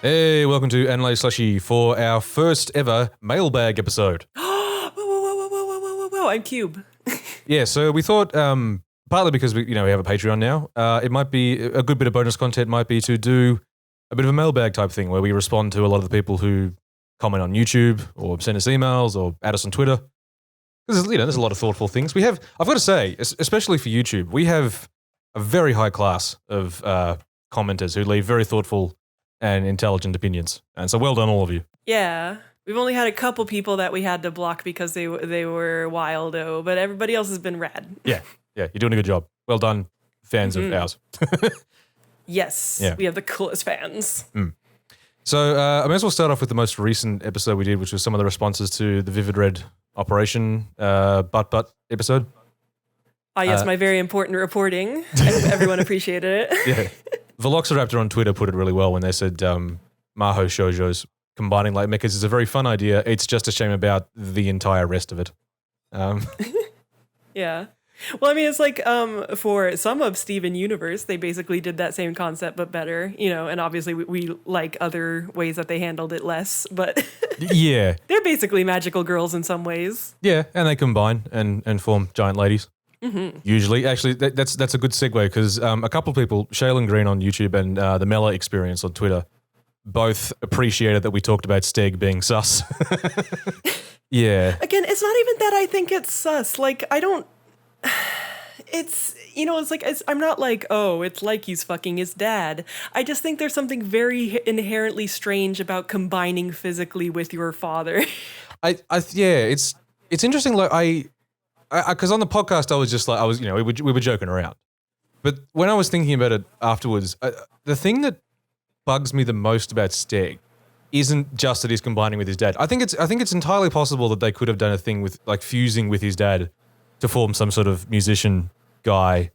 Hey, welcome to AniMail Slushy for our first ever Mailbag episode. Whoa, I'm Cube. Yeah, so we thought, partly because we have a Patreon now, it might be a good bit of bonus content might be to do a bit of a mailbag type thing where we respond to a lot of the people who comment on YouTube or send us emails or add us on Twitter. Because there's a lot of thoughtful things. I've got to say, especially for YouTube, we have a very high class of commenters who leave very thoughtful and intelligent opinions. And so well done, all of you. Yeah. We've only had a couple people that we had to block because they were wildo, but everybody else has been rad. Yeah, you're doing a good job. Well done, fans of ours. Yes, Yeah. we have the coolest fans. So I may as well start off with the most recent episode we did, which was some of the responses to the Vivid Red Operation Butt episode. Ah, yes, my very important reporting. I hope everyone appreciated it. Yeah. Veloxiraptor on Twitter put it really well when they said Maho Shoujo's combining light mechas is a very fun idea. It's just a shame about the entire rest of it. Yeah. Well, I mean, it's like for some of Steven Universe, they basically did that same concept but better, and obviously we like other ways that they handled it less, but Yeah. they're basically magical girls in some ways. Yeah, and they combine and form giant ladies. Mm-hmm. Usually. Actually, that's a good segue because a couple of people, Shaylin Green on YouTube and the Mela Experience on Twitter, both appreciated that we talked about Steg being sus. Yeah. Again, it's not even that I think it's sus. Like, I don't... It's, it's like, I'm not like, oh, it's like he's fucking his dad. I just think there's something very inherently strange about combining physically with your father. It's interesting. Like because on the podcast I was just like we were joking around, but when I was thinking about it afterwards, the thing that bugs me the most about Steg isn't just that he's combining with his dad. I think it's entirely possible that they could have done a thing with like fusing with his dad to form some sort of musician guy.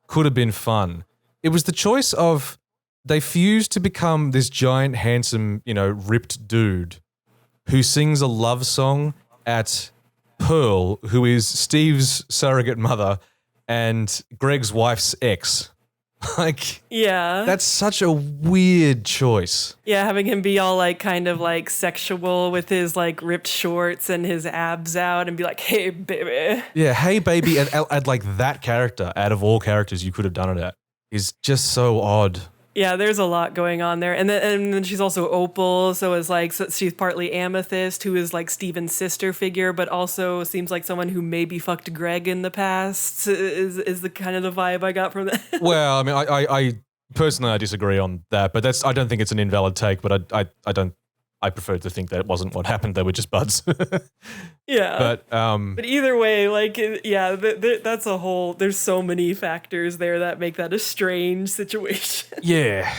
Could have been fun. It was the choice of they fused to become this giant, handsome, ripped dude who sings a love song at Pearl, who is Steve's surrogate mother and Greg's wife's ex. Like, Yeah. that's such a weird choice. Yeah, having him be all like kind of like sexual with his like ripped shorts and his abs out and be like, hey, baby. Yeah, hey baby, and like that character out of all characters you could have done it at is just so odd. Yeah, there's a lot going on there. And then she's also Opal, so she's partly Amethyst, who is like Steven's sister figure, but also seems like someone who maybe fucked Greg in the past, is the kind of the vibe I got from that. Well, I mean, I personally I disagree on that, but I don't think it's an invalid take, but I prefer to think that it wasn't what happened. They were just buds. Yeah. But either way, like, yeah, that's a whole, there's so many factors there that make that a strange situation. yeah,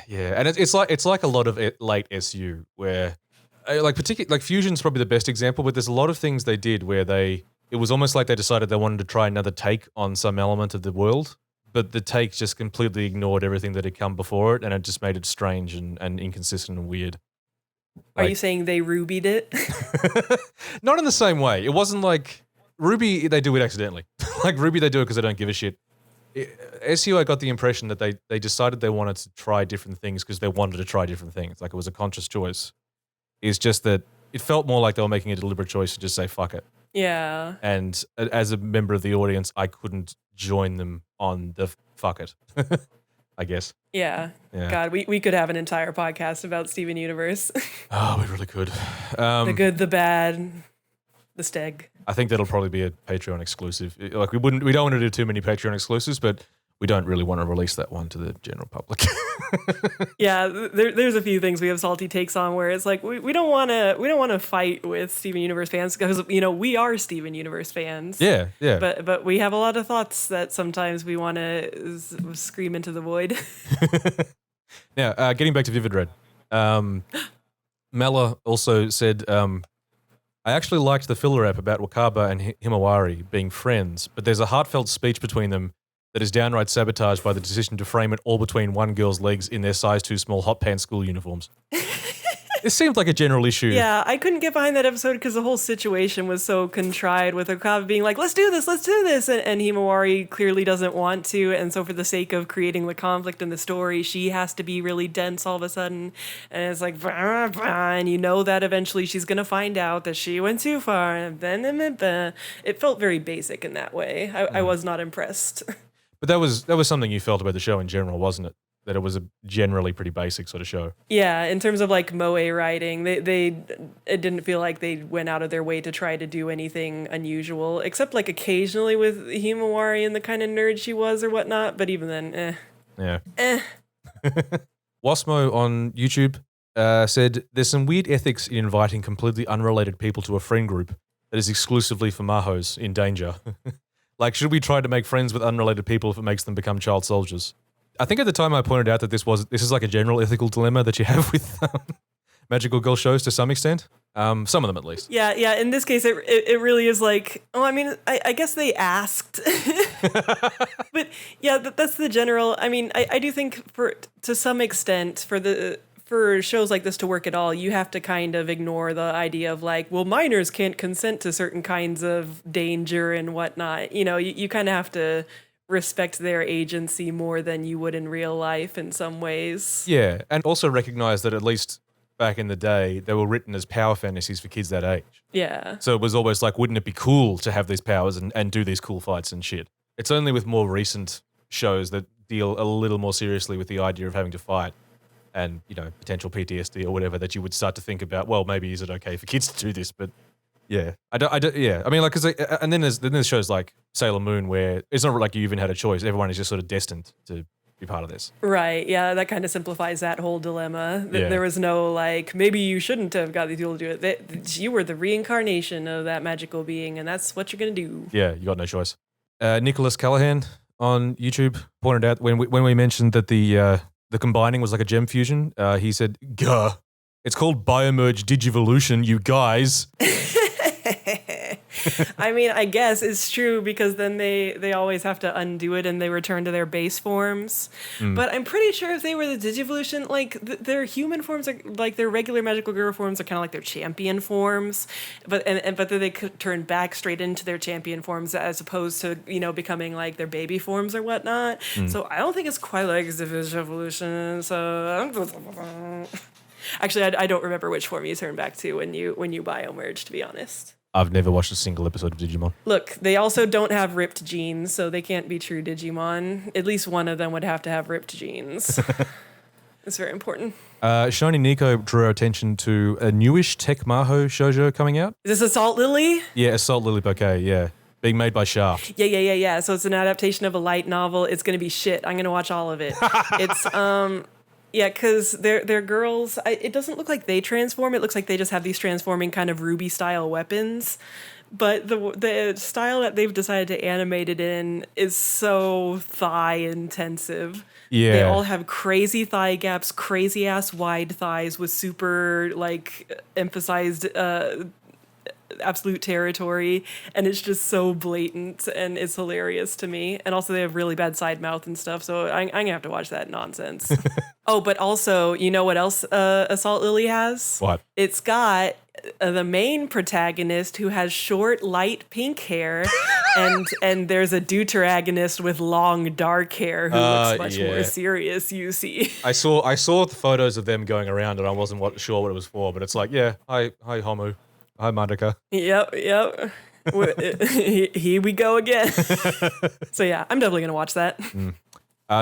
and it's like a lot of late SU where like Fusion's probably the best example, but there's a lot of things they did where it was almost like they decided they wanted to try another take on some element of the world, but the take just completely ignored everything that had come before it, and it just made it strange and inconsistent and weird. Are you saying they rubied it? Not in the same way. It wasn't like Ruby, they do it accidentally. Like Ruby, they do it because they don't give a shit. SU, I got the impression that they decided they wanted to try different things because they wanted to try different things. Like it was a conscious choice. It's just that it felt more like they were making a deliberate choice to just say, fuck it. Yeah. And as a member of the audience, I couldn't join them on the fuck it. I guess. Yeah. God, we could have an entire podcast about Steven Universe. Oh, we really could. The good, the bad, the Steg. I think that'll probably be a Patreon exclusive. Like we don't want to do too many Patreon exclusives, but we don't really want to release that one to the general public. Yeah, there's a few things we have salty takes on where it's like we don't want to fight with Steven Universe fans because we are Steven Universe fans. Yeah. But we have a lot of thoughts that sometimes we want to scream into the void. Now, getting back to Vivid Red, Mela also said, I actually liked the filler app about Wakaba and Himawari being friends, but there's a heartfelt speech between them that is downright sabotaged by the decision to frame it all between one girl's legs in their size too small hot pants school uniforms. It seemed like a general issue. Yeah, I couldn't get behind that episode because the whole situation was so contrived with Okabe being like, let's do this, and Himawari clearly doesn't want to, and so for the sake of creating the conflict in the story, she has to be really dense all of a sudden, and it's like, bah, bah, and you know that eventually she's gonna find out that she went too far, and then it felt very basic in that way. I was not impressed. But that was something you felt about the show in general, wasn't it? That it was a generally pretty basic sort of show. Yeah, in terms of like moe writing, it didn't feel like they went out of their way to try to do anything unusual, except like occasionally with Himawari and the kind of nerd she was or whatnot. But even then, Yeah. Wasmo on YouTube said, there's some weird ethics in inviting completely unrelated people to a friend group that is exclusively for mahos in danger. Like, should we try to make friends with unrelated people if it makes them become child soldiers? I think at the time I pointed out that this is like a general ethical dilemma that you have with magical girl shows to some extent. Some of them at least. Yeah. In this case, it really is like, oh, I mean, I guess they asked, but yeah, that's the general. I mean, I do think to some extent for shows like this to work at all, you have to kind of ignore the idea of like, well, minors can't consent to certain kinds of danger and whatnot. You know, you kind of have to respect their agency more than you would in real life in some ways. Yeah, and also recognize that at least back in the day, they were written as power fantasies for kids that age. Yeah. So it was always like, wouldn't it be cool to have these powers and do these cool fights and shit? It's only with more recent shows that deal a little more seriously with the idea of having to fight and, you know, potential PTSD or whatever that you would start to think about, well, maybe is it okay for kids to do this? But yeah, I don't, yeah. I mean, like, and then there's shows like Sailor Moon where it's not like you even had a choice. Everyone is just sort of destined to be part of this. Right. Yeah, that kind of simplifies that whole dilemma. Yeah. There was no like, maybe you shouldn't have got these people to do it. You were the reincarnation of that magical being, and that's what you're gonna do. Yeah, you got no choice. Nicholas Callahan on YouTube pointed out when we mentioned that the combining was like a gem fusion. He said, "Gah, it's called Biomerge Digivolution, you guys." I mean, I guess it's true because then they always have to undo it and they return to their base forms. But I'm pretty sure if they were the Digivolution, like their human forms are like their regular magical girl forms are kind of like their champion forms, but then they could turn back straight into their champion forms as opposed to, you know, becoming like their baby forms or whatnot. So I don't think it's quite like Digivolution. So actually, I don't remember which form you turn back to when you biomerge, to be honest. I've never watched a single episode of Digimon. Look, they also don't have ripped genes, so they can't be true Digimon. At least one of them would have to have ripped genes. It's very important. Shiny Nico drew our attention to a newish Tech Maho shoujo coming out. Is this Assault Lily? Yeah, Assault Lily Bouquet, yeah. Being made by Shaft. Yeah. So it's an adaptation of a light novel. It's going to be shit. I'm going to watch all of it. It's, yeah, because they're girls. It doesn't look like they transform. It looks like they just have these transforming kind of Ruby-style weapons. But the style that they've decided to animate it in is so thigh-intensive. Yeah. They all have crazy thigh gaps, crazy-ass wide thighs with super, like, emphasized absolute territory, and it's just so blatant and it's hilarious to me. And also they have really bad side mouth and stuff, so I'm gonna have to watch that nonsense. Oh, but also, you know what else Assault Lily has? What? It's got the main protagonist who has short, light pink hair, and there's a deuteragonist with long, dark hair who looks much more serious, you see. I saw the photos of them going around and I wasn't sure what it was for, but it's like, yeah, hi Homu. Hi, Madoka. Yep. Here we go again. So yeah, I'm definitely gonna watch that.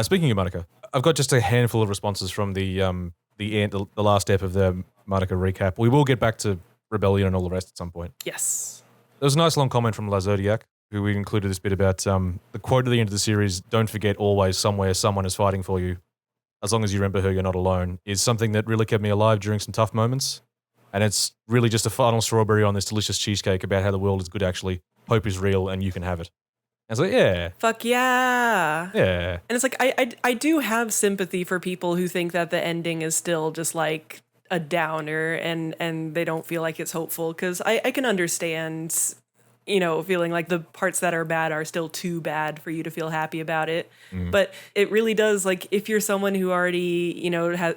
Speaking of Madoka, I've got just a handful of responses from the last step of the Madoka recap. We will get back to Rebellion and all the rest at some point. Yes. There was a nice long comment from La Zodiac, who we included this bit about the quote at the end of the series, "Don't forget always somewhere someone is fighting for you. As long as you remember her, you're not alone," is something that really kept me alive during some tough moments. And it's really just a final strawberry on this delicious cheesecake about how the world is good, actually. Hope is real, and you can have it. And it's like, yeah. Fuck yeah. Yeah. And it's like, I do have sympathy for people who think that the ending is still just like a downer and they don't feel like it's hopeful. Because I can understand, feeling like the parts that are bad are still too bad for you to feel happy about it. But it really does, like, if you're someone who already,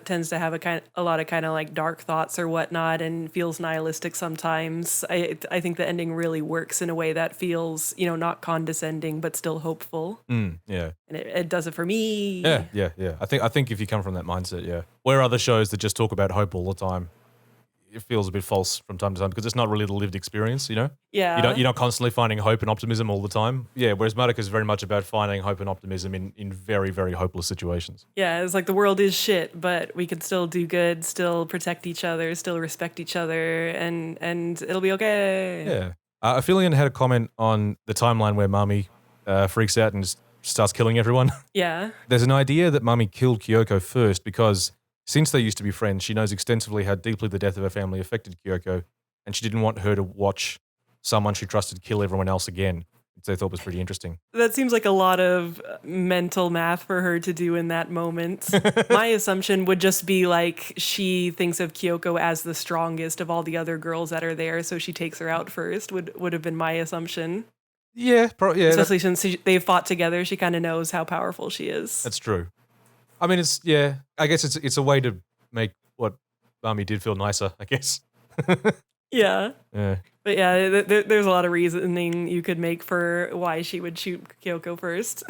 tends to have a lot of kind of like dark thoughts or whatnot and feels nihilistic sometimes, I think the ending really works in a way that feels, not condescending, but still hopeful. Yeah. And it does it for me. Yeah. I think if you come from that mindset, yeah. Where other shows that just talk about hope all the time, it feels a bit false from time to time because it's not really the lived experience, Yeah. You're not constantly finding hope and optimism all the time. Yeah, whereas Madoka is very much about finding hope and optimism in very, very hopeless situations. Yeah, it's like the world is shit, but we can still do good, still protect each other, still respect each other, and it'll be okay. Yeah. Aphelion had a comment on the timeline where Mami freaks out and just starts killing everyone. Yeah. There's an idea that Mami killed Kyoko first because since they used to be friends, she knows extensively how deeply the death of her family affected Kyoko, and she didn't want her to watch someone she trusted kill everyone else again, which they thought was pretty interesting. That seems like a lot of mental math for her to do in that moment. My assumption would just be like she thinks of Kyoko as the strongest of all the other girls that are there, so she takes her out first, would have been my assumption. Yeah, especially since they've fought together, she kind of knows how powerful she is. That's true. I mean, I guess it's a way to make what Mami did feel nicer, I guess. Yeah. Yeah. But yeah, there's a lot of reasoning you could make for why she would shoot Kyoko first.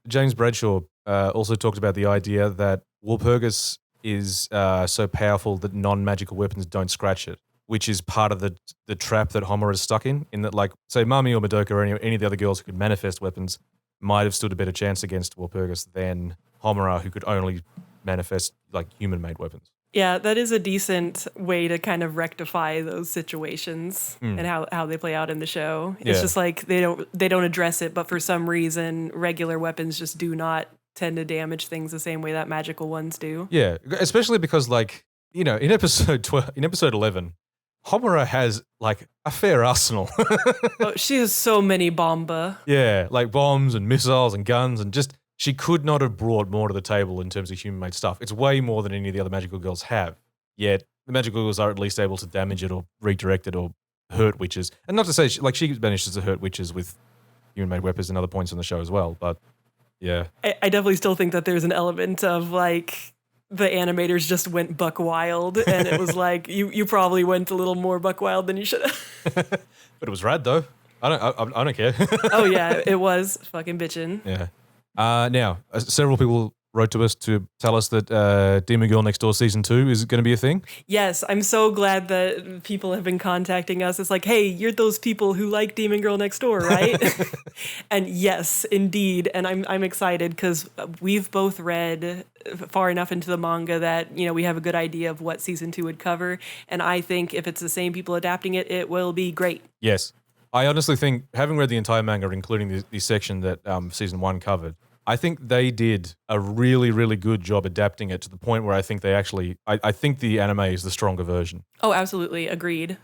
James Bradshaw also talked about the idea that Walpurgis is so powerful that non-magical weapons don't scratch it, which is part of the trap that Homura is stuck in that, like, say, Mami or Madoka or any of the other girls who could manifest weapons might have stood a better chance against Walpurgis than Homura, who could only manifest, like, human-made weapons. Yeah, that is a decent way to kind of rectify those situations and how they play out in the show. It's just like they don't address it, but for some reason, regular weapons just do not tend to damage things the same way that magical ones do. Yeah, especially because, like, in episode 11, Homura has, like, a fair arsenal. Oh, she has so many bomba. Yeah, like bombs and missiles and guns and just... She could not have brought more to the table in terms of human-made stuff. It's way more than any of the other magical girls have. Yet, the magical girls are at least able to damage it or redirect it or hurt witches. And not to say, she manages to hurt witches with human-made weapons and other points on the show as well, but yeah. I definitely still think that there's an element of, like, the animators just went buck wild, and it was like, you probably went a little more buck wild than you should have. But it was rad, though. I don't care. Oh, yeah, it was fucking bitchin'. Yeah. Now, several people wrote to us to tell us that Demon Girl Next Door Season 2 is going to be a thing. Yes, I'm so glad that people have been contacting us. It's like, hey, you're those people who like Demon Girl Next Door, right? And yes, indeed. And I'm excited because we've both read far enough into the manga that, we have a good idea of what Season 2 would cover. And I think if it's the same people adapting it, it will be great. Yes. I honestly think, having read the entire manga, including the section that Season 1 covered, I think they did a really, really good job adapting it to the point where I think I think the anime is the stronger version. Oh, absolutely. Agreed.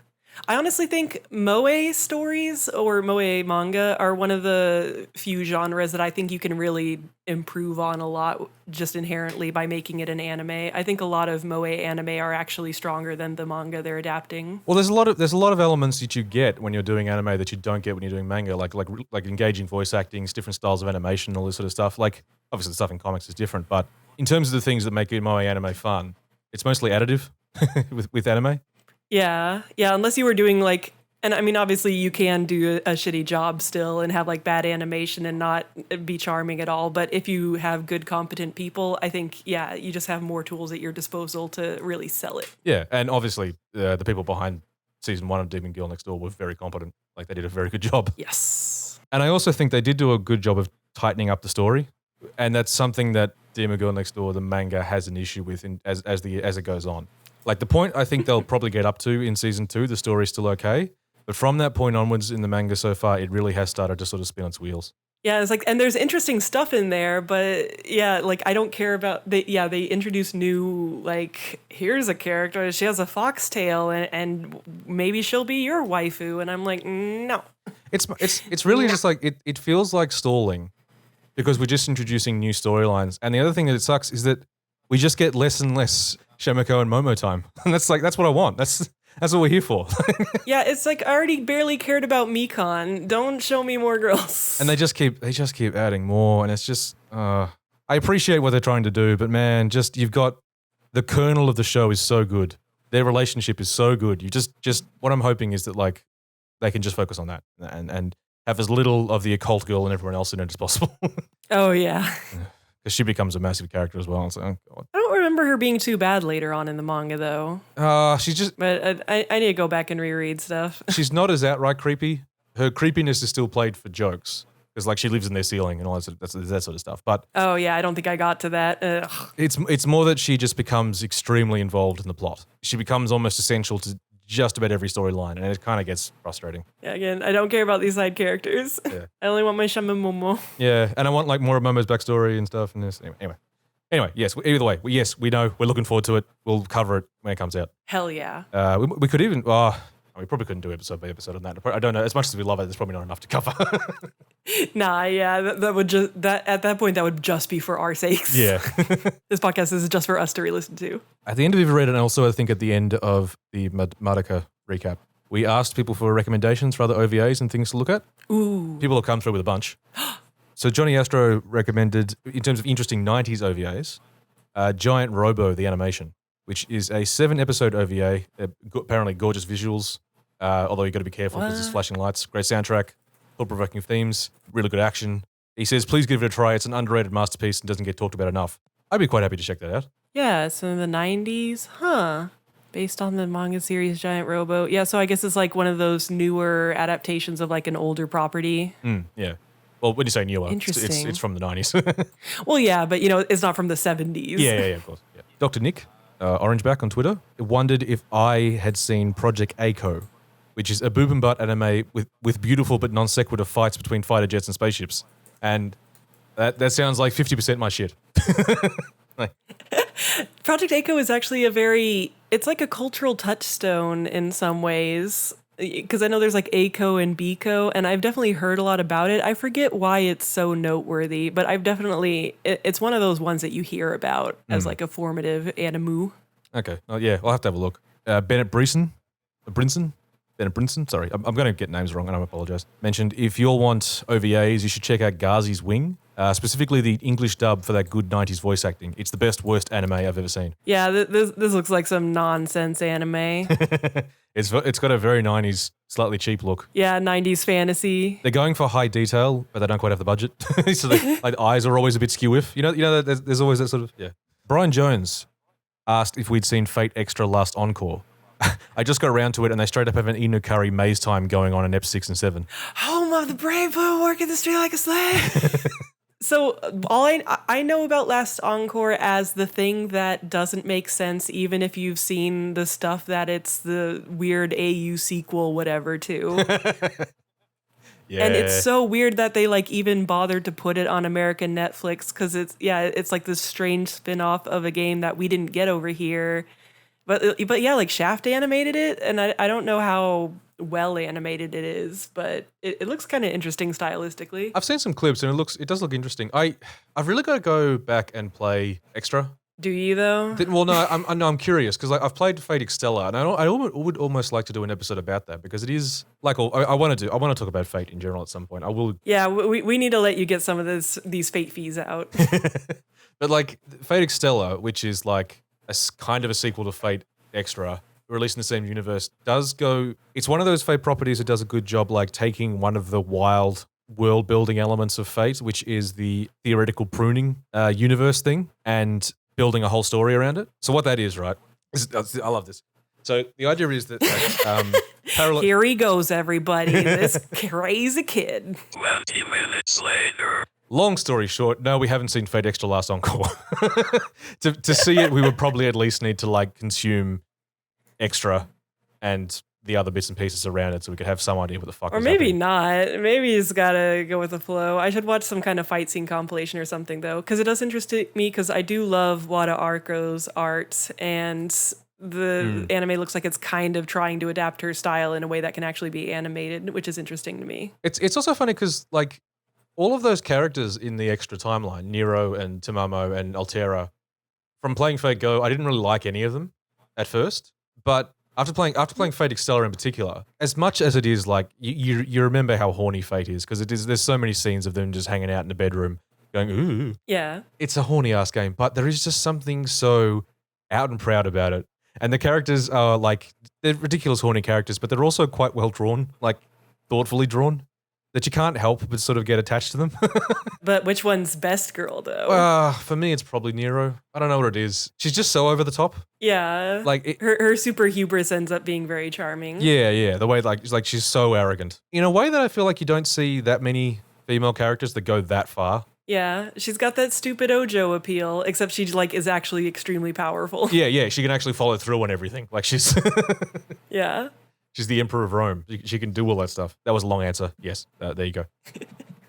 I honestly think moe stories or moe manga are one of the few genres that I think you can really improve on a lot just inherently by making it an anime. I think a lot of moe anime are actually stronger than the manga they're adapting. Well, there's a lot of elements that you get when you're doing anime that you don't get when you're doing manga, like engaging voice acting, different styles of animation, all this sort of stuff. Like, obviously the stuff in comics is different, but in terms of the things that make moe anime fun, it's mostly additive with anime. Yeah, unless you were doing like, and I mean, obviously you can do a shitty job still and have like bad animation and not be charming at all. But if you have good, competent people, I think, you just have more tools at your disposal to really sell it. Yeah, and obviously the people behind Season 1 of Demon Girl Next Door were very competent. Like, they did a very good job. Yes. And I also think they did do a good job of tightening up the story. And that's something that Demon Girl Next Door, the manga, has an issue with as it goes on. Like, the point I think they'll probably get up to in Season 2, the story's still okay. But from that point onwards in the manga so far, it really has started to sort of spin its wheels. Yeah, it's like, and there's interesting stuff in there, but like, I don't care about, they introduce new, like, here's a character, she has a foxtail, and maybe she'll be your waifu, and I'm like, no. It's really just like, it feels like stalling, because we're just introducing new storylines. And the other thing that it sucks is that we just get less and less Shemiko and Momo time. And that's what I want. That's what we're here for. Yeah, it's like I already barely cared about Mikon. Don't show me more girls. And they just keep adding more, and it's just I appreciate what they're trying to do, but man, just you've got the kernel of the show is so good. Their relationship is so good. You just what I'm hoping is that like they can just focus on that and have as little of the occult girl and everyone else in it as possible. Oh yeah. Because she becomes a massive character as well. So, oh God. I don't remember her being too bad later on in the manga though. She's just But I need to go back and reread stuff. she's not as outright creepy. Her creepiness is still played for jokes because like she lives in their ceiling and all that sort of stuff. But Oh yeah, I don't think I got to that. Ugh. it's more that she just becomes extremely involved in the plot. She becomes almost essential to just about every storyline, and it kind of gets frustrating. Yeah, again, I don't care about these side characters. Yeah. I only want my Shaman Momo. Yeah, and I want like more of Momo's backstory and stuff. And this anyway, yes. Either way, yes, we know we're looking forward to it. We'll cover it when it comes out. Hell yeah. We could even. We probably couldn't do episode by episode on that. I don't know. As much as we love it, there's probably not enough to cover. Nah, yeah, that would just at that point that would just be for our sakes. Yeah. This podcast is just for us to re-listen to. At the end of Every Read, and also I think at the end of the Madoka recap, we asked people for recommendations for other OVAs and things to look at. Ooh. People have come through with a bunch. So Johnny Astro recommended, in terms of interesting 90s OVAs, Giant Robo, the animation, which is a 7-episode OVA, apparently gorgeous visuals, although you got to be careful because there's flashing lights, great soundtrack, thought-provoking themes, really good action. He says, please give it a try. It's an underrated masterpiece and doesn't get talked about enough. I'd be quite happy to check that out. Yeah, so in the 90s, huh? Based on the manga series Giant Robo. Yeah, so I guess it's like one of those newer adaptations of like an older property. Yeah. Well, when you say newer, Interesting. it's from the 90s. Well, yeah, but it's not from the 70s. Yeah, of course. Yeah. Dr. Nick, Orangeback on Twitter, wondered if I had seen Project Aiko, which is a boob and butt anime with beautiful but non sequitur fights between fighter jets and spaceships. And that sounds like 50% my shit. Project Aiko is actually it's like a cultural touchstone in some ways. Because I know there's like Aiko and Biko, and I've definitely heard a lot about it. I forget why it's so noteworthy, but it's one of those ones that you hear about as like a formative animu. Okay. Yeah, I'll have to have a look. Bennett Brinson, sorry, I'm going to get names wrong and I apologize. Mentioned, if you'll want OVAs, you should check out Ghazi's Wing, specifically the English dub for that good 90s voice acting. It's the best, worst anime I've ever seen. Yeah, this looks like some nonsense anime. It's got a very 90s, slightly cheap look. Yeah, 90s fantasy. They're going for high detail, but they don't quite have the budget. So the eyes are always a bit skew-if. You know, there's always that sort of, yeah. Brian Jones asked if we'd seen Fate Extra Last Encore. I just got around to it, and they straight up have an Inukari Maze Time going on in Ep 6 and 7. Home of the brave who working the street like a slave. So all I know about Last Encore as the thing that doesn't make sense, even if you've seen the stuff that it's the weird AU sequel, whatever, too. Yeah. And it's so weird that they like even bothered to put it on American Netflix because it's like this strange spin-off of a game that we didn't get over here. But yeah, like Shaft animated it, and I don't know how well animated it is, but it looks kind of interesting stylistically. I've seen some clips, and it does look interesting. I've really got to go back and play Extra. Do you though? Well, no, I'm curious because I've played Fate Extella, and I would almost like to do an episode about that because it is like I want to talk about Fate in general at some point. I will. Yeah, we need to let you get some of these Fate fees out. But like Fate Extella, which is like kind of a sequel to Fate Extra, released in the same universe, it's one of those Fate properties that does a good job like taking one of the wild world building elements of Fate, which is the theoretical pruning universe thing, and building a whole story around it. So what that is, right? I love this. So the idea is that parallel. Here he goes, everybody. This crazy kid. 20 minutes later. Long story short, no, we haven't seen Fate Extra Last Encore. To see it, we would probably at least need to like consume Extra and the other bits and pieces around it so we could have some idea what the fuck Or is maybe happening. not. Maybe he's got to go with the flow. I should watch some kind of fight scene compilation or something, though, because it does interest me, because I do love Wada Arco's art, and the anime looks like it's kind of trying to adapt her style in a way that can actually be animated, which is interesting to me. It's also funny because like all of those characters in the Extra timeline, Nero and Tamamo and Altera, from playing Fate Go, I didn't really like any of them at first, but After playing Fate Exteller in particular, as much as it is like you remember how horny Fate is because there's so many scenes of them just hanging out in the bedroom going ooh. Yeah. It's a horny ass game, but there is just something so out and proud about it. And the characters are like they're ridiculous horny characters, but they're also quite well drawn, like thoughtfully drawn, that you can't help but sort of get attached to them. But which one's best girl though? For me, it's probably Nero. I don't know what it is. She's just so over the top. Yeah. Like her super hubris ends up being very charming. Yeah. The way like she's so arrogant in a way that I feel like you don't see that many female characters that go that far. Yeah, she's got that stupid Ojo appeal, except she like is actually extremely powerful. Yeah, she can actually follow through on everything. Like she's Yeah. she's the Emperor of Rome. She can do all that stuff. That was a long answer. Yes, there you go.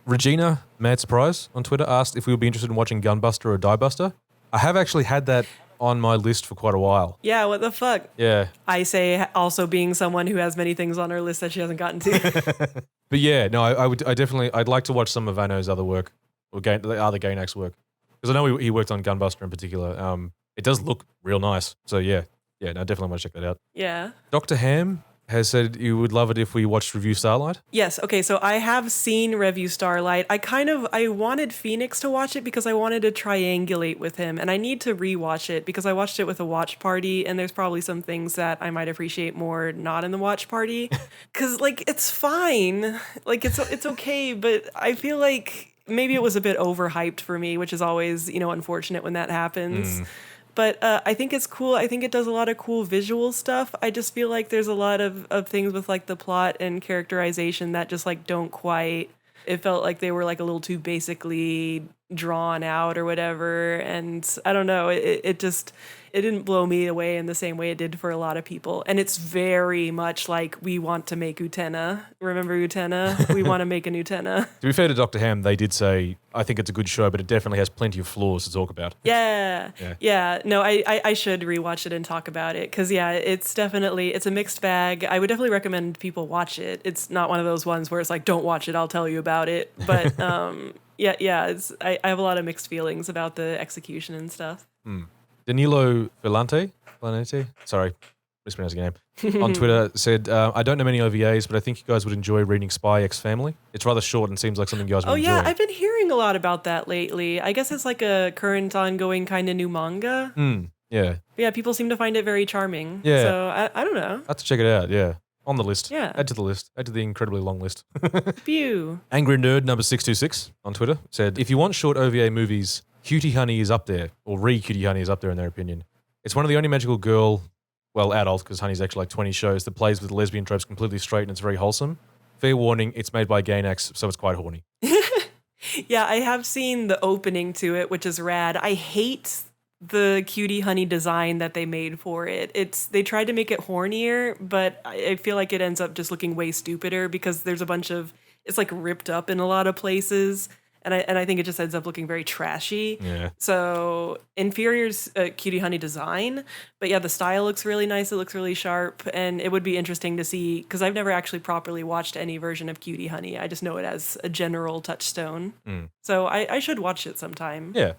Regina, mad surprise, on Twitter asked if we would be interested in watching Gunbuster or Diebuster. I have actually had that on my list for quite a while. Yeah, what the fuck? Yeah. I say also being someone who has many things on her list that she hasn't gotten to. But yeah, no, I'd like to watch some of Vano's other work. Or the other Gainax work. Because I know he worked on Gunbuster in particular. It does look real nice. So yeah, no, definitely want to check that out. Yeah. Dr. Ham has said you would love it if we watched Review Starlight. Yes, okay, so I have seen Review Starlight. I wanted Phoenix to watch it because I wanted to triangulate with him, and I need to rewatch it because I watched it with a watch party, and there's probably some things that I might appreciate more not in the watch party. Because, like, it's fine. Like, it's okay, but I feel like maybe it was a bit overhyped for me, which is always, unfortunate when that happens. But I think it's cool. I think it does a lot of cool visual stuff. I just feel like there's a lot of things with like the plot and characterization that just like don't quite. It felt like they were like a little too basically drawn out or whatever. And I don't know. It didn't blow me away in the same way it did for a lot of people. And it's very much like we want to make Utena. Remember Utena? We want to make an Utena. To be fair to Dr. Ham, they did say, I think it's a good show, but it definitely has plenty of flaws to talk about. Yeah. No, I should rewatch it and talk about it. Because, yeah, it's a mixed bag. I would definitely recommend people watch it. It's not one of those ones where it's like, don't watch it, I'll tell you about it. But, yeah, I have a lot of mixed feelings about the execution and stuff. Danilo Vellante, sorry, mispronouncing your name, on Twitter said, I don't know many OVAs, but I think you guys would enjoy reading Spy X Family. It's rather short and seems like something you guys would enjoy. Oh yeah, I've been hearing a lot about that lately. I guess it's like a current ongoing kind of new manga. Yeah. Yeah, people seem to find it very charming. Yeah. So I don't know. I have to check it out, yeah. On the list. Yeah. Add to the list. Add to the incredibly long list. Pew. Angry Nerd number 626 on Twitter said, if you want short OVA movies, Cutie Honey is up there, or Cutie Honey is up there in their opinion. It's one of the only magical girl, well, adult, because Honey's actually like 20 shows, that plays with lesbian tropes completely straight and it's very wholesome. Fair warning, it's made by Gainax, so it's quite horny. Yeah, I have seen the opening to it, which is rad. I hate the Cutie Honey design that they made for it. They tried to make it hornier, but I feel like it ends up just looking way stupider because there's a bunch of, it's like ripped up in a lot of places. And I think it just ends up looking very trashy. Yeah. So inferior's Cutie Honey design, but yeah, the style looks really nice. It looks really sharp, and it would be interesting to see because I've never actually properly watched any version of Cutie Honey. I just know it as a general touchstone. So I should watch it sometime. Yeah.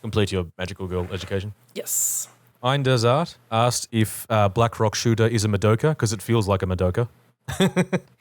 Complete your magical girl education. Yes. Ein Desart asked if Black Rock Shooter is a Madoka because it feels like a Madoka.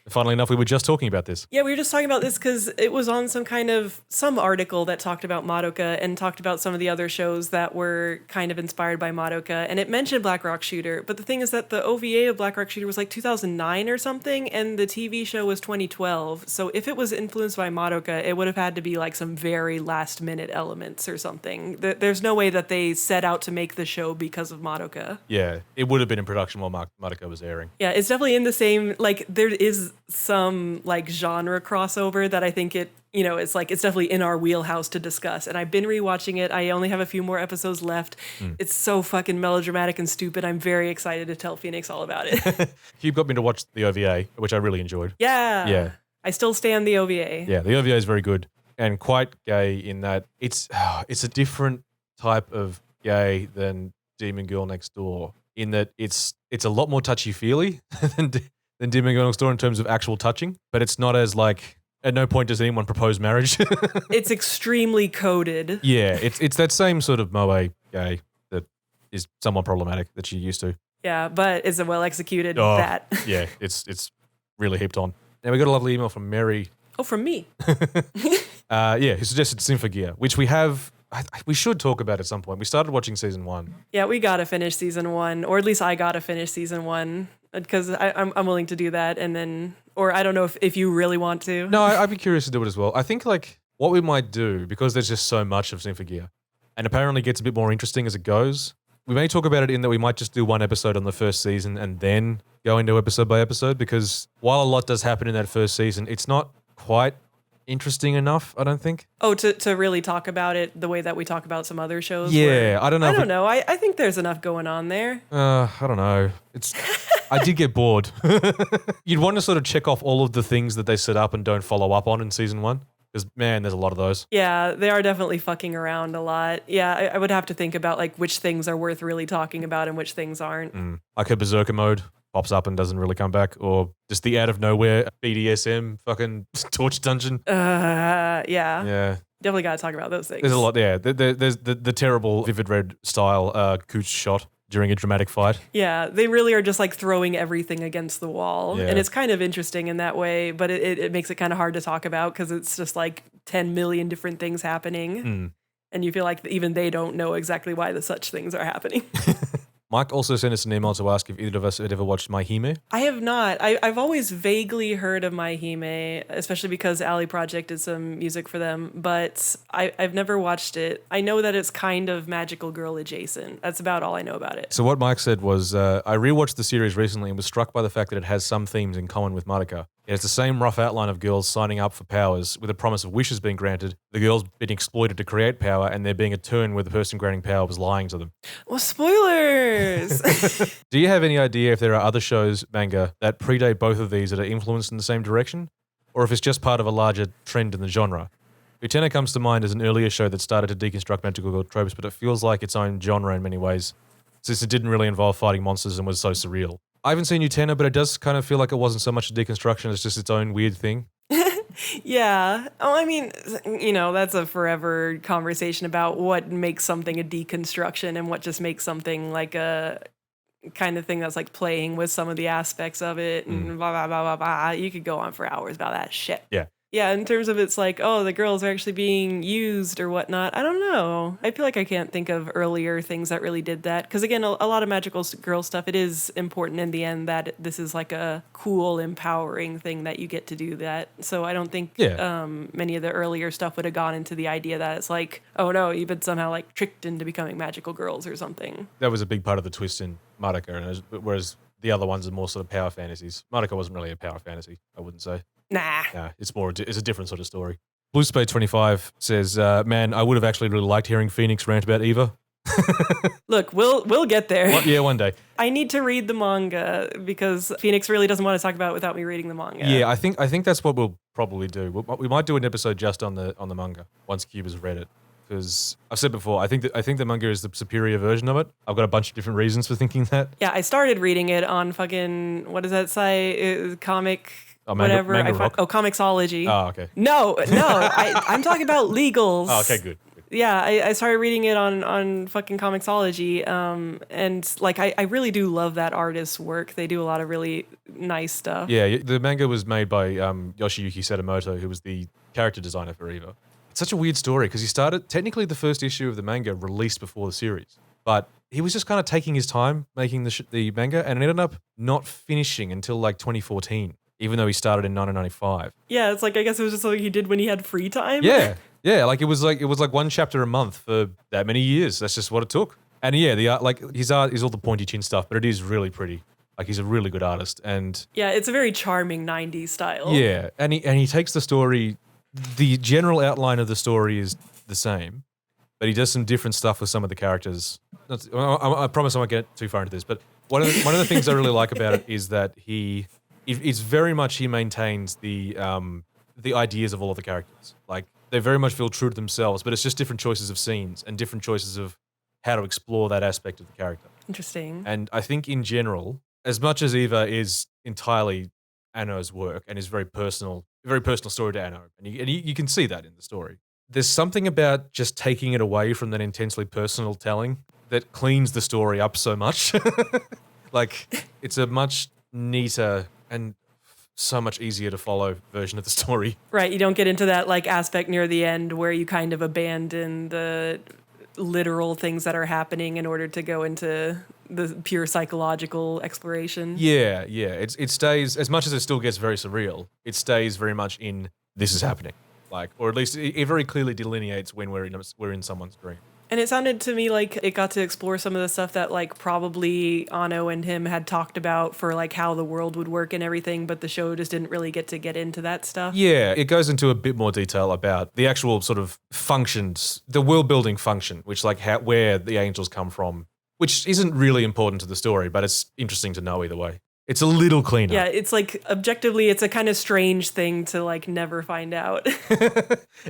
Funnily enough, we were just talking about this. Yeah, we were just talking about this because it was on some article that talked about Madoka and talked about some of the other shows that were kind of inspired by Madoka, and it mentioned Black Rock Shooter. But the thing is that the OVA of Black Rock Shooter was like 2009 or something, and the TV show was 2012. So if it was influenced by Madoka, it would have had to be like some very last minute elements or something. There's no way that they set out to make the show because of Madoka. Yeah, it would have been in production while Madoka was airing. Yeah, it's definitely in the same, like, there is some, like, genre crossover that I think it's like, it's definitely in our wheelhouse to discuss. And I've been rewatching it. I only have a few more episodes left. It's so fucking melodramatic and stupid. I'm very excited to tell Phoenix all about it. You got me to watch the OVA, which I really enjoyed. Yeah. I still stand the OVA. Yeah, the OVA is very good and quite gay in that it's a different type of gay than Demon Girl Next Door, in that it's a lot more touchy-feely than Demon Girl Next Door in terms of actual touching, but it's not as like, at no point does anyone propose marriage. It's extremely coded. Yeah, it's that same sort of moe gay that is somewhat problematic that you're used to. Yeah, but is it well executed? Oh, That. yeah, it's really heaped on. Now we got a lovely email from Mary. Oh, from me. Who suggested Symphogear, which we should talk about at some point. We started watching season 1. Yeah, we gotta finish season 1, or at least I gotta finish season 1 because I'm willing to do that, and then, or I don't know if you really want to. No, I'd be curious to do it as well. I think like what we might do, because there's just so much of Symphogear, and apparently gets a bit more interesting as it goes. We may talk about it in that we might just do one episode on the first season and then go into episode by episode, because while a lot does happen in that first season, it's not quite interesting enough, I don't think. Oh, to really talk about it the way that we talk about some other shows? Yeah, I don't know. I don't know. I think there's enough going on there. I don't know. I did get bored. You'd want to sort of check off all of the things that they set up and don't follow up on in season 1. Because, man, there's a lot of those. Yeah, they are definitely fucking around a lot. Yeah, I would have to think about like which things are worth really talking about and which things aren't. Like her Berserker mode pops up and doesn't really come back, or just the out of nowhere BDSM fucking torch dungeon. Yeah. Yeah. Definitely got to talk about those things. There's a lot, yeah. There's the terrible Vivid Red style Cooch shot during a dramatic fight. Yeah, they really are just like throwing everything against the wall. Yeah. And it's kind of interesting in that way, but it makes it kind of hard to talk about because it's just like 10 million different things happening. And you feel like even they don't know exactly why the such things are happening. Mike also sent us an email to ask if either of us had ever watched My Hime. I have not. I've always vaguely heard of My Hime, especially because Ali Project did some music for them, but I've never watched it. I know that it's kind of magical girl adjacent. That's about all I know about it. So what Mike said was, I rewatched the series recently and was struck by the fact that it has some themes in common with Madoka. It has the same rough outline of girls signing up for powers with a promise of wishes being granted, the girls being exploited to create power, and there being a turn where the person granting power was lying to them. Well, spoilers! Do you have any idea if there are other shows, manga, that predate both of these that are influenced in the same direction? Or if it's just part of a larger trend in the genre? Utena comes to mind as an earlier show that started to deconstruct magical girl tropes, but it feels like its own genre in many ways, since it didn't really involve fighting monsters and was so surreal. I haven't seen Utena, but it does kind of feel like it wasn't so much a deconstruction, it's just its own weird thing. Yeah. Oh, I mean, you know, that's a forever conversation about what makes something a deconstruction and what just makes something like a kind of thing that's like playing with some of the aspects of it and blah, blah, blah, blah, blah. You could go on for hours about that shit. Yeah. Yeah, in terms of it's like, oh, the girls are actually being used or whatnot. I don't know. I feel like I can't think of earlier things that really did that. Because again, a lot of magical girl stuff, it is important in the end that this is like a cool, empowering thing that you get to do that. So I don't think many of the earlier stuff would have gone into the idea that it's like, oh no, you've been somehow like tricked into becoming magical girls or something. That was a big part of the twist in Madoka, whereas the other ones are more sort of power fantasies. Madoka wasn't really a power fantasy, I wouldn't say. Nah. It's a different sort of story. Blue Spade 25 says, man, I would have actually really liked hearing Phoenix rant about Eva. Look, we'll get there. Yeah, one day. I need to read the manga because Phoenix really doesn't want to talk about it without me reading the manga. Yeah, I think that's what we'll probably do. We might do an episode just on the manga once Cube has read it. Because I've said before, I think the manga is the superior version of it. I've got a bunch of different reasons for thinking that. Yeah, I started reading it on fucking, what does that say? Comic... whatever. Comixology. Oh, okay. No, I'm talking about legals. Oh, okay, good. Yeah, I started reading it on fucking Comixology, and like I really do love that artist's work. They do a lot of really nice stuff. Yeah, the manga was made by Yoshiyuki Sadamoto, who was the character designer for Eva. It's such a weird story because he started, technically the first issue of the manga released before the series, but he was just kind of taking his time making the manga, and it ended up not finishing until like 2014. Even though he started in 1995. Yeah, it's like, I guess it was just something he did when he had free time. Yeah, like it was like one chapter a month for that many years. That's just what it took. And yeah, the art, like his art is all the pointy chin stuff, but it is really pretty. Like he's a really good artist, and yeah, it's a very charming 90s style. Yeah, and he takes the story, the general outline of the story is the same, but he does some different stuff with some of the characters. I promise I won't get too far into this, but one of the things I really like about it is that it's very much he maintains the ideas of all of the characters. Like they very much feel true to themselves, but it's just different choices of scenes and different choices of how to explore that aspect of the character. Interesting. And I think in general, as much as Eva is entirely Anno's work and is very personal story to Anno, and you can see that in the story. There's something about just taking it away from that intensely personal telling that cleans the story up so much. Like, it's a much neater and so much easier to follow version of the story. Right, you don't get into that like aspect near the end where you kind of abandon the literal things that are happening in order to go into the pure psychological exploration. Yeah. It stays, as much as it still gets very surreal, it stays very much in this is happening. Like, or at least it very clearly delineates when we're in someone's dream. And it sounded to me like it got to explore some of the stuff that like probably Ano and him had talked about for like how the world would work and everything, but the show just didn't really get into that stuff. Yeah, it goes into a bit more detail about the actual sort of functions, the world building function, which like where the angels come from, which isn't really important to the story, but it's interesting to know either way. It's a little cleaner. Yeah, it's like objectively, it's a kind of strange thing to like never find out.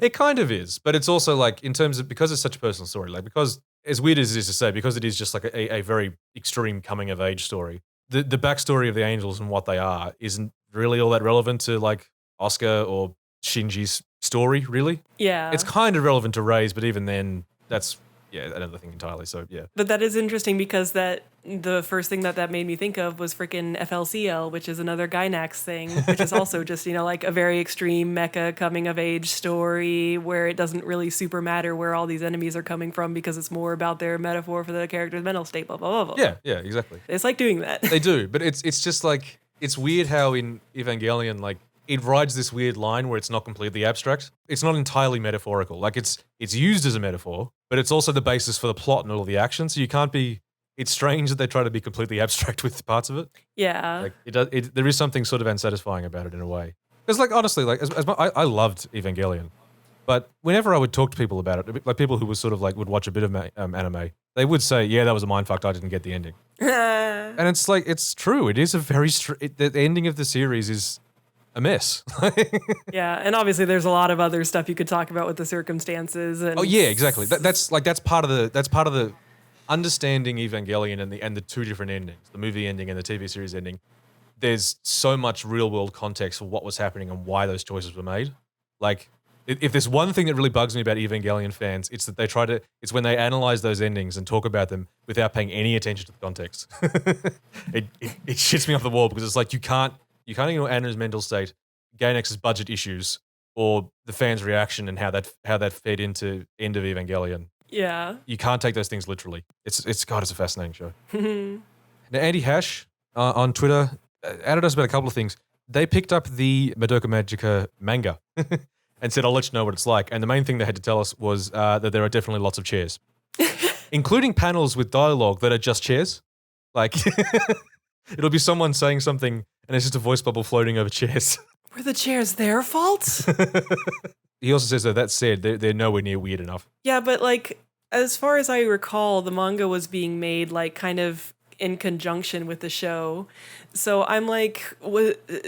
It kind of is, but it's also like in terms of, because it's such a personal story, like because as weird as it is to say, because it is just like a very extreme coming of age story, the backstory of the angels and what they are isn't really all that relevant to like Oscar or Shinji's story, really. Yeah. It's kind of relevant to Ray's, but even then, that's another thing entirely. So yeah. But that is interesting because the first thing that made me think of was freaking FLCL, which is another Gynax thing, which is also just, like a very extreme mecha coming of age story where it doesn't really super matter where all these enemies are coming from because it's more about their metaphor for the character's mental state, blah, blah, blah, blah. Yeah, exactly. It's like doing that. They do, but it's just like, it's weird how in Evangelion, like, it rides this weird line where it's not completely abstract. It's not entirely metaphorical. Like it's used as a metaphor, but it's also the basis for the plot and all of the action. So you can't be. It's strange that they try to be completely abstract with parts of it. Yeah. Like there is something sort of unsatisfying about it in a way. Because like honestly, like I loved Evangelion, but whenever I would talk to people about it, like people who was sort of like would watch a bit of anime, they would say, "Yeah, that was a mindfuck. I didn't get the ending." And it's like it's true. It is a very the ending of the series is a mess. Yeah, and obviously there's a lot of other stuff you could talk about with the circumstances. And oh yeah, exactly. That's part of the understanding Evangelion and the two different endings, the movie ending and the TV series ending. There's so much real world context for what was happening and why those choices were made. Like, if there's one thing that really bugs me about Evangelion fans, it's that it's when they analyze those endings and talk about them without paying any attention to the context. It shits me off the wall because it's like you can't ignore Anna's mental state, Gainax's budget issues, or the fans' reaction and how that fed into end of Evangelion. Yeah. You can't take those things literally. It's a fascinating show. Now, Andy Hash on Twitter added us about a couple of things. They picked up the Madoka Magica manga and said, "I'll let you know what it's like." And the main thing they had to tell us was that there are definitely lots of chairs, including panels with dialogue that are just chairs. Like, it'll be someone saying something and it's just a voice bubble floating over chairs. Were the chairs their fault? He also says that said, they're nowhere near weird enough. Yeah, but like, as far as I recall, the manga was being made like kind of in conjunction with the show. So I'm like,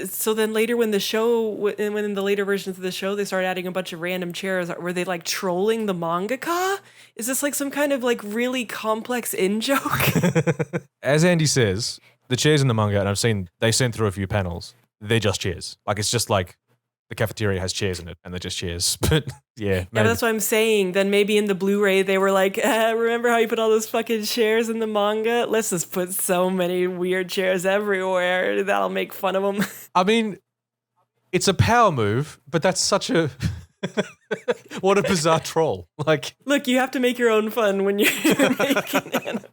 so then later when in the later versions of the show, they started adding a bunch of random chairs, were they like trolling the mangaka? Is this like some kind of like really complex in-joke? As Andy says, the chairs in the manga, and they sent through a few panels, they're just chairs. Like, it's just like the cafeteria has chairs in it, and they're just chairs. But yeah. Yeah, that's what I'm saying. Then maybe in the Blu-ray, they were like, remember how you put all those fucking chairs in the manga? Let's just put so many weird chairs everywhere. That'll make fun of them. I mean, it's a power move, but that's such a... what a bizarre troll. Like, look, you have to make your own fun when you're making anime.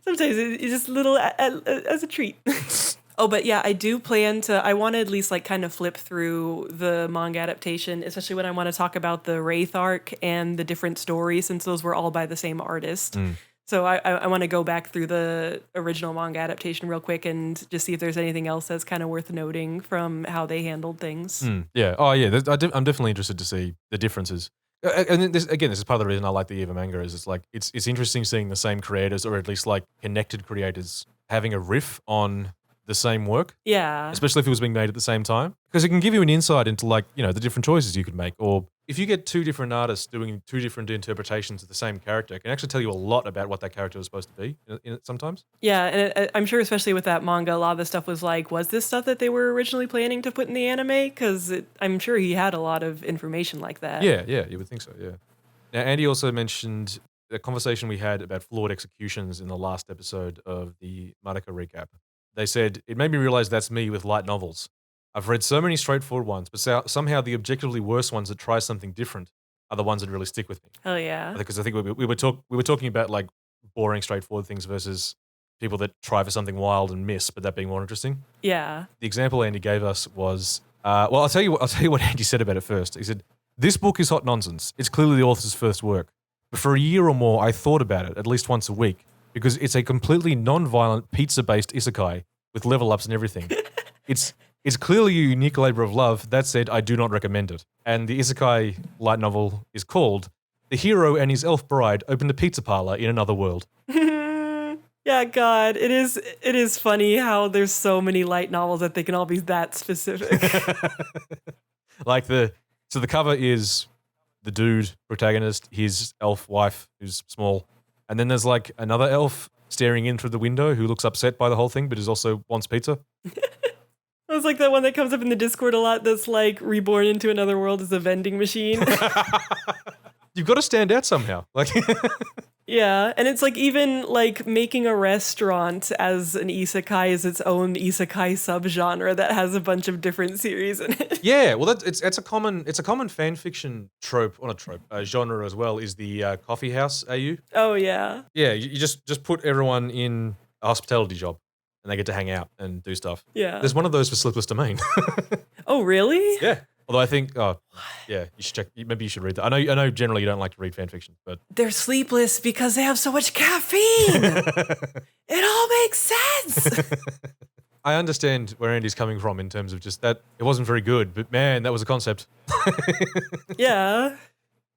Sometimes it's just a little as a treat. Oh, but yeah, I do plan to, I want to at least like kind of flip through the manga adaptation, especially when I want to talk about the Wraith arc and the different stories, since those were all by the same artist. So I want to go back through the original manga adaptation real quick and just see if there's anything else that's kind of worth noting from how they handled things. Yeah. Oh, yeah. I'm definitely interested to see the differences. And this is part of the reason I like the Eva manga is it's like it's interesting seeing the same creators, or at least like connected creators, having a riff on the same work. Yeah. Especially if it was being made at the same time, because it can give you an insight into like, the different choices you could make, or if you get two different artists doing two different interpretations of the same character, it can actually tell you a lot about what that character was supposed to be in it sometimes. Yeah, and I'm sure especially with that manga, a lot of the stuff was like, was this stuff that they were originally planning to put in the anime? Because I'm sure he had a lot of information like that. Yeah, you would think so, yeah. Now, Andy also mentioned the conversation we had about flawed executions in the last episode of the Madoka recap. They said, it made me realize that's me with light novels. I've read so many straightforward ones, but somehow the objectively worse ones that try something different are the ones that really stick with me. Hell yeah. Because I think we were talking about like boring, straightforward things versus people that try for something wild and miss, but that being more interesting. Yeah. The example Andy gave us was, I'll tell you what Andy said about it first. He said, "This book is hot nonsense. It's clearly the author's first work. But for a year or more, I thought about it at least once a week because it's a completely non-violent pizza-based isekai with level ups and everything. It's clearly a unique labor of love. That said, I do not recommend it." And the isekai light novel is called "The Hero and His Elf Bride Opened a Pizza Parlor in Another World." Yeah, God, it is funny how there's so many light novels that they can all be that specific. So the cover is the dude protagonist, his elf wife who's small, and then there's like another elf staring in through the window who looks upset by the whole thing, but is also wants pizza. It's like that one that comes up in the Discord a lot that's like reborn into another world as a vending machine. You've got to stand out somehow. Like, Yeah, and it's like even like making a restaurant as an isekai is its own isekai subgenre that has a bunch of different series in it. yeah, well, it's a common fan fiction trope, or not trope, genre as well. Is the coffee house AU? Oh yeah. Yeah, you just put everyone in a hospitality job, and they get to hang out and do stuff. Yeah. There's one of those for Sleepless Domain. Oh really? Yeah. Although I think, yeah, you should check. Maybe you should read that. I know. Generally, you don't like to read fan fiction, but They're sleepless because they have so much caffeine. It all makes sense. I understand where Andy's coming from in terms of just that it wasn't very good, but man, that was a concept. Yeah.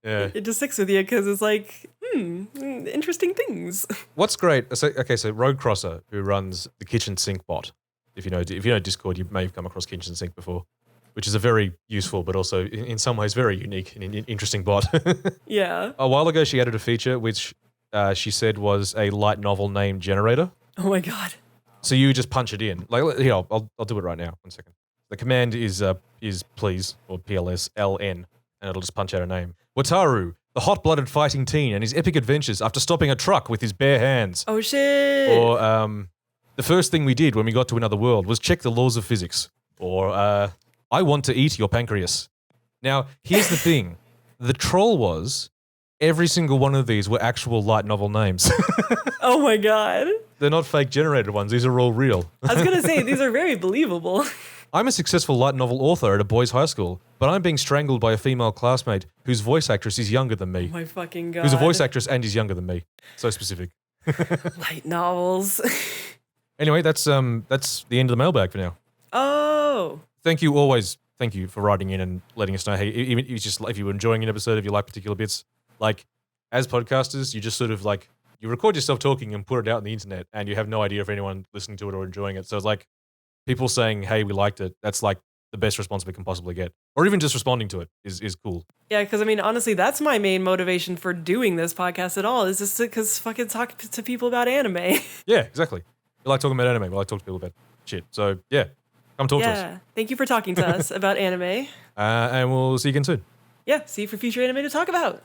Yeah. It just sticks with you because it's like, interesting things. What's great? So Rogue Crosser, who runs the Kitchen Sink bot. If you know Discord, you may have come across Kitchen Sink before, which is a very useful, but also in some ways very unique and interesting bot. Yeah. A while ago, she added a feature which she said was a light novel name generator. Oh my God. So you just punch it in. Like, here, I'll do it right now. 1 second. The command is please, or PLSLN, and it'll just punch out a name. Wataru, the hot-blooded fighting teen and his epic adventures after stopping a truck with his bare hands. Oh shit. Or the first thing we did when we got to another world was check the laws of physics. Or I want to eat your pancreas. Now, here's the thing. The troll was every single one of these were actual light novel names. Oh my God. They're not fake generated ones. These are all real. I was going to say, these are very believable. I'm a successful light novel author at a boys' high school, but I'm being strangled by a female classmate whose voice actress is younger than me. Oh my fucking God. Who's a voice actress and is younger than me. So specific. Light novels. Anyway, that's the end of the mailbag for now. Oh. Thank you for writing in and letting us know. Hey, even if you were enjoying an episode, if you like particular bits, like as podcasters, you just sort of like you record yourself talking and put it out on the internet, and you have no idea if anyone listening to it or enjoying it. So it's like people saying, "Hey, we liked it." That's like the best response we can possibly get, or even just responding to it is cool. Yeah, because I mean, honestly, that's my main motivation for doing this podcast at all. Is just because fucking talk to people about anime. Yeah, exactly. We like talking about anime. We like talking to people about shit. So yeah, come talk to us. Yeah. Thank you for talking to us about anime. And we'll see you again soon. Yeah. See you for future anime to talk about.